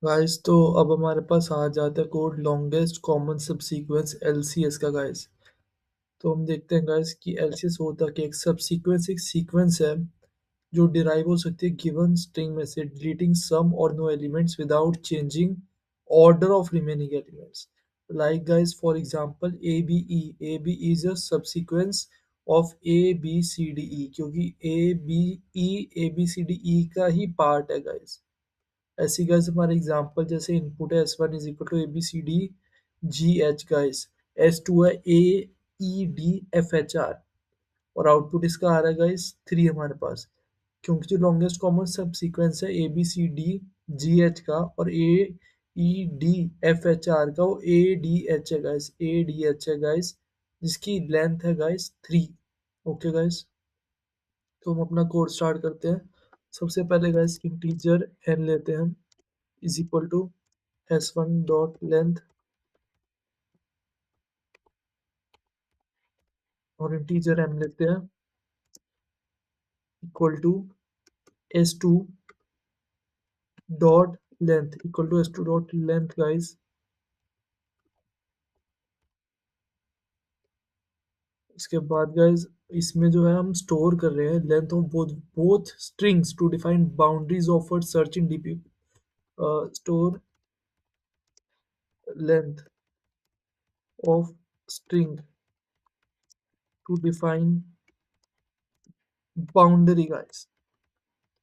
Guys तो अब हमारे पास आ जाता है code longest common sub sequence LCS का गाइस। तो हम देखते हैं गाइस कि एलसीएस होता है कि एक सीक्वेंस है जो डिराइव हो सकती है गिवन स्ट्रिंग में से deleting some or no elements without changing order of remaining elements. Like guys for example A B is a subsequence of A B C D E, क्योंकि A B C D E का ही part है guys. ऐसी guys हमारे example जैसे input है S one is equal to A B C D G H guys, S two है A E D F H R, और आउटपुट इसका आ रहा है गाइस थ्री हमारे पास, क्योंकि जो लॉन्गेस्ट कॉमन सब सीक्वेंस है A B C D G H का और A E D F H R का, वो ए डी एच है गाइस, ए डी एच है गाइस, जिसकी लेंथ है गाइस थ्री। ओके गाइस, तो हम अपना कोड स्टार्ट करते हैं। सबसे पहले गाइस इंटीजर एन लेते हैं हम, is equal to S one dot length, और इंटीजर एम लेते हैं equal to S two dot length, equal to S two dot length guys. इसके बाद गाइस इसमें जो है हम स्टोर कर रहे हैं length of both strings to define boundaries of a search in DP. Store length of string to define boundary guys.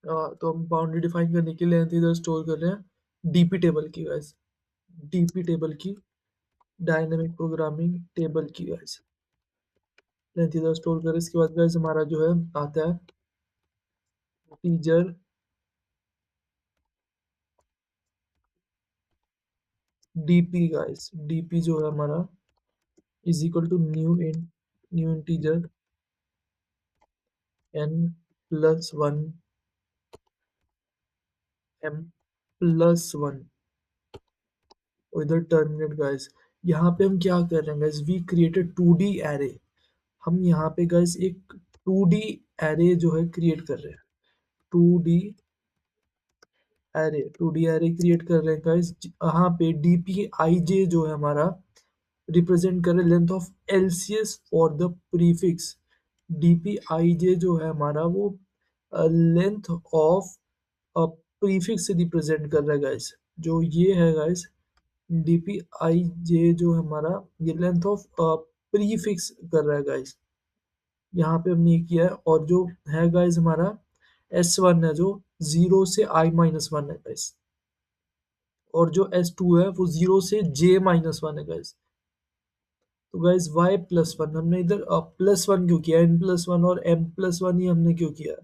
तो हम बाउंड्री डिफाइन करने की लेंथ इधर स्टोर कर रहे हैं डीपी टेबल की गाइस, डीपी टेबल की, डायनेमिक प्रोग्रामिंग टेबल की गाइस। लेंथ इधर स्टोर करें, इसके बाद गाइस हमारा जो है आता है इंटीजर डीपी गाइस, डीपी जो है हमारा is equal to new integer N plus one M plus one, और इधर टर्मिनेट गाइस। यहाँ पे हम क्या कर रहे हैं guys, we created two D array. हम यहाँ पे गाइस एक टू डी एरे जो है क्रिएट कर रहे हैं, two D two D array create कर रहे हैं गाइस। यहाँ पे डी पी आई जे जो है हमारा रिप्रेजेंट कर रहे हैं length of LCS for the prefix. D P I J जो है हमारा वो लेंथ ऑफ प्रीफिक्स से रिप्रेजेंट कर रहा है गाइस। जो ये है guys D P I J जो है हमारा, ये लेंथ ऑफ प्रीफिक्स कर रहा है गाइस। यहाँ पे हमने ये किया है, और जो है गाइस हमारा एस वन है जो जीरो से आई माइनस वन है गाइस, और जो एस टू है वो जीरो से जे माइनस वन है गाइस। तो गाइस वाई प्लस वन हमने इधर प्लस वन क्यों किया, एन प्लस वन और एम प्लस वन ही हमने क्यों किया,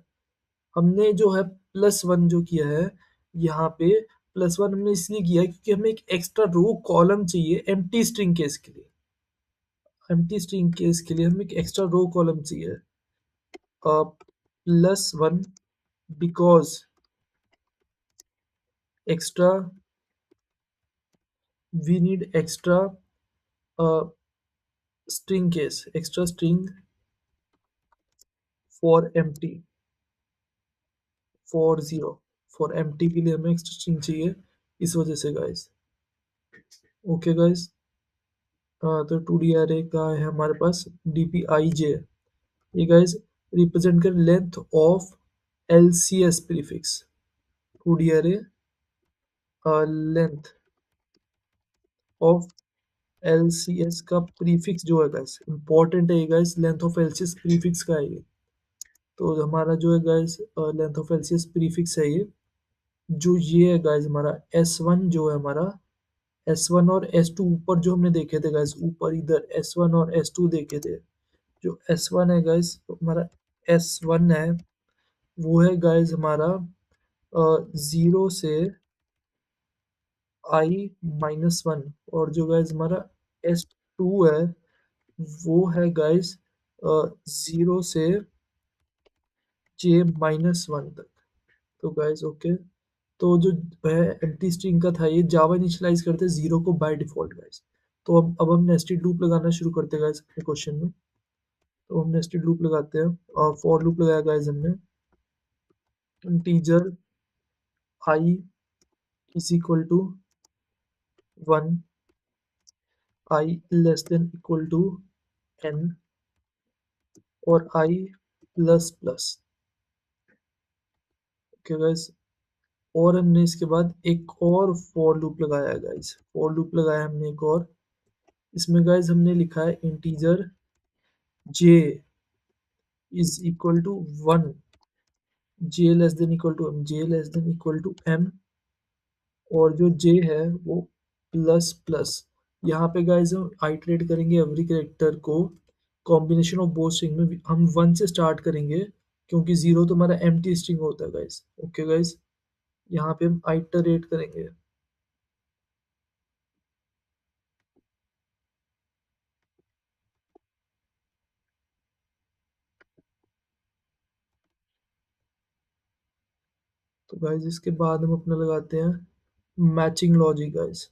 हमने जो है प्लस वन जो किया है यहाँ पे, प्लस वन हमने इसलिए किया है क्योंकि हमें एक एक्स्ट्रा रो कॉलम चाहिए एम्प्टी स्ट्रिंग केस के लिए। एम्प्टी स्ट्रिंग केस के लिए हमें एक एक्स्ट्रा रो कॉलम चाहिए plus one, because extra we need extra string case, extra string for empty, for zero, for empty के लिए हमें एक्स्ट्रा स्ट्रिंग चाहिए, इस वजह से गाइस। ओके गाइस, तो टू डी एरे का है हमारे पास डी पी आई जे, ये गाइस रिप्रेजेंट कर length of L C S prefix, two D array length of L C S का प्रीफिक्स जो है गाइस इंपॉर्टेंट है, ये guys length of L C S prefix का है ये। तो हमारा जो है guys length of L C S prefix है ये, जो ये है गाइस हमारा एस वन जो है हमारा, एस वन और एस टू ऊपर जो हमने देखे थे गाइस, ऊपर इधर एस वन और एस टू देखे थे। जो एस वन है गाइस, तो हमारा एस वन है वो है गाइस हमारा जीरो से आई माइनस वन, और जो गाइस हमारा एस टू है वो है गाइस जीरो से जे माइनस वन तक। तो गाइस ओके, तो जो है एम्प्टी स्ट्रिंग का था ये जावा इनिशियलाइज करते हैं जीरो को बाय डिफॉल्ट गाइस। तो अब हम नेस्टेड लूप लगाना शुरू करते हैं गाइस अपने क्वेश्चन में। तो हम नेस्टेड लूप लगाते हैं, और फॉर लूप लगाया गाइस हमने integer I is equal to 1, I less than equal to N, और I plus plus. Okay guys, और हमने इसके बाद एक और फॉर लूप लगाया है गाइस, फॉर लूप लगाया हमने एक और। इसमें गाइस हमने लिखा है integer j is equal to 1, j less than equal to m, j less than equal to m, और जो j है वो प्लस प्लस। यहाँ पे गाइस हम आइटरेट करेंगे एवरी कैरेक्टर को, कॉम्बिनेशन ऑफ बोथ स्ट्रिंग में हम 1 से स्टार्ट करेंगे, क्योंकि 0 तो हमारा एम्प्टी स्ट्रिंग होता है गाइस। ओके गाइस, यहाँ पे हम आइटरेट करेंगे। तो गाइस इसके बाद हम अपना लगाते हैं matching logic guys.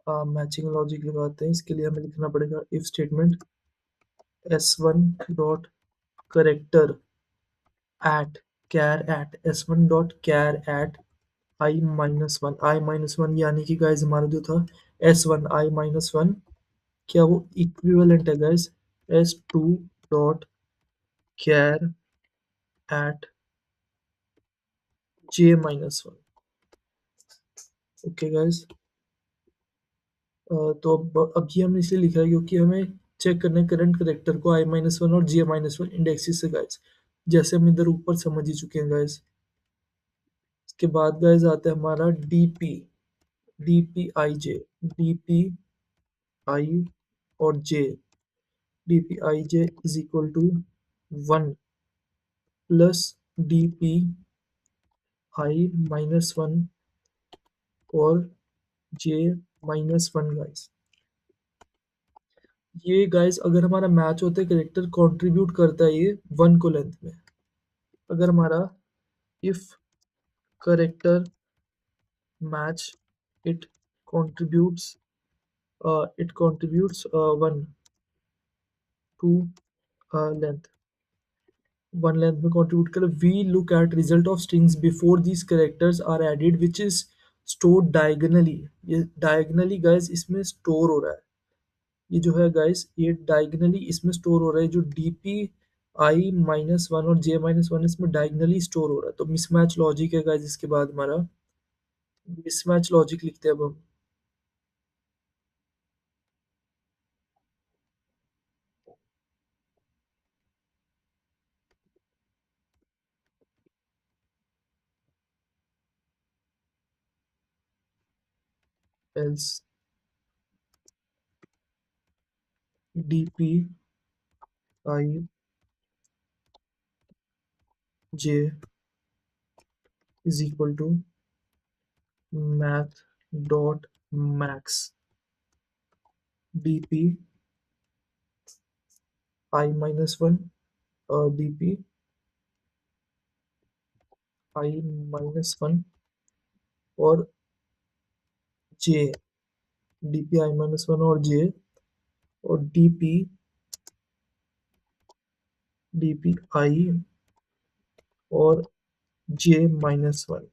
Matching logic लगाते हैं, इसके लिए हमें लिखना पड़ेगा if statement s1 dot character at char at s1 dot char at i-1 यानी कि गाइस हमारा जो था s1 i-1, क्या वो इक्विवेलेंट है guys s2 dot char at j-1। Okay guys, तो अब ये हमने इसलिए लिखा है क्योंकि हमें चेक करना है करंट करेक्टर को i-1 और j-1 इंडेक्सेस से गाइस, जैसे हम इधर ऊपर समझ ही चुके हैं गाइस। इसके बाद गाइस आता है हमारा dp, dpij, dpi और j, dpij is equal to 1 plus dpi -1 और j-1 गाइस। ये गाइस अगर हमारा मैच होता है करेक्टर कंट्रीब्यूट करता है ये 1 को लेंथ में। अगर हमारा if character match it contributes it contributes 1 to length, 1 length में कंट्रीब्यूट करे, we look at result of strings before these characters are added which is stored diagonally. ये डायगनली गाइस इसमें स्टोर हो रहा है, ये जो है गाइस ये डायगनली इसमें स्टोर हो रहा है, जो dp i-1 और j-1 इसमें डायगनली स्टोर हो रहा है। तो मिसमैच लॉजिक है गाइस, इसके बाद हमारा मिसमैच लॉजिक लिखते हैं अब हम। else dp i j is equal to math dot max dp i-1 dp i-1 और j, dp i-1 और j, और dp i और j-1।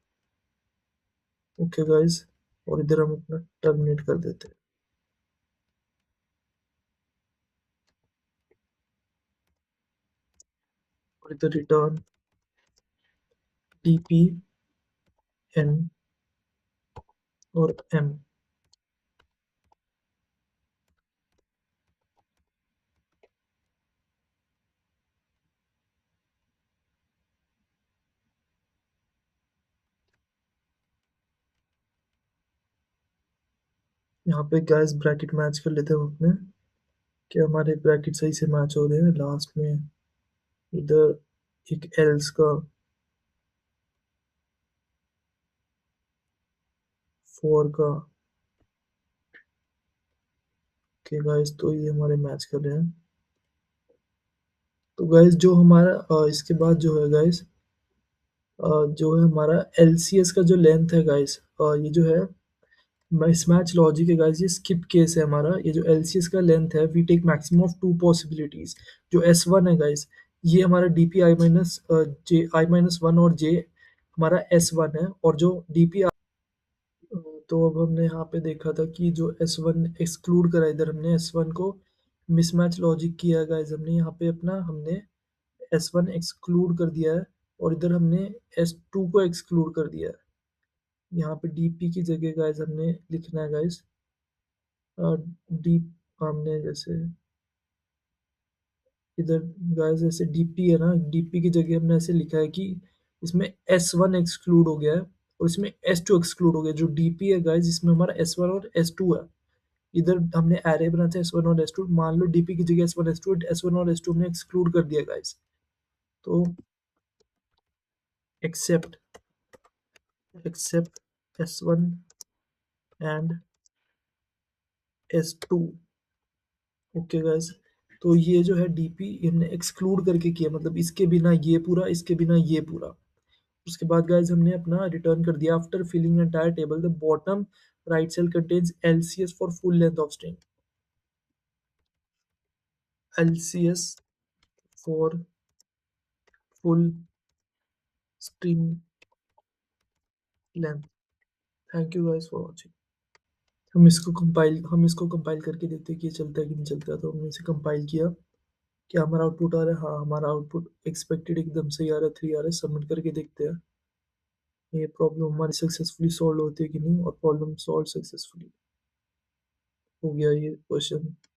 ओके गाइस, और इधर हम अपना टर्मिनेट कर देते हैं। और इधर रिटर्न dp n और m। यहाँ पे गैस ब्रैकेट मैच कर लेते हैं हम अपने, कि हमारे ब्रैकेट सही से मैच हो रहे हैं। लास्ट में इधर एक एल्स का, फोर का। ओके गाइस, तो ये हमारे मैच कर रहे हैं। तो गाइस जो हमारा इसके बाद जो है गाइस, जो है हमारा LCS का जो लेंथ है गाइस, ये जो है मिसमैच लॉजिक है गाइस, ये स्किप केस है हमारा। ये जो LCS का लेंथ है, we take maximum of 2 possibilities. जो S1 है गाइस, ये हमारा DP i-1 और J हमारा S1 है और जो DP तो अब हमने यहाँ पे देखा था कि जो S1 एक्सक्लूड करा, इधर हमने S1 को मिसमैच लॉजिक किया गाइस, हमने यहाँ पे अपना हमने S1 एक्सक्लूड कर दिया है और इधर हमने S2 को एक्सक्लूड कर दिया है। यहाँ पे DP की जगह गाइस हमने लिखना है गाइस डी हमने जैसे इधर गाइस ऐसे डीपी है ना, डीपी की जगह हमने ऐसे लिखा है कि इसमें S1 एक्सक्लूड हो गया है और इसमें S2 एक्सक्लूड हो गया है। जो डीपी है गाइस इसमें हमारा S1 और S2 है। इधर हमने एरे बना था S1 और S2, मान लो डीपी की जगह S1 S2, S1 और S2 हमने एक्सक्लूड कर दिया गाइस। तो accept accept S1 and S2। Okay guys, तो ये जो है डीपी हमने एक्सक्लूड करके किया, मतलब इसके बिना ये पूरा, इसके बिना ये पूरा। उसके बाद गाइस हमने अपना रिटर्न कर दिया, after filling entire table the bottom right cell contains LCS for full length of string. LCS for full string length. Thank you guys for watching. हम इसको कंपाइल करके देखते हैं कि ये चलता है कि नहीं चलता है। तो हमने इसे कंपाइल किया, क्या हमारा आउटपुट आ रहा है? हाँ, हमारा आउटपुट एक्सपेक्टेड एकदम सही आ रहा है, 3 आ रहा है। सबमिट करके देखते हैं ये प्रॉब्लम हमारी सक्सेसफुली सॉल्व होती है कि नहीं। और प्रॉब्लम सॉल्व सक्सेसफुली हो गया ये क्वेश्चन।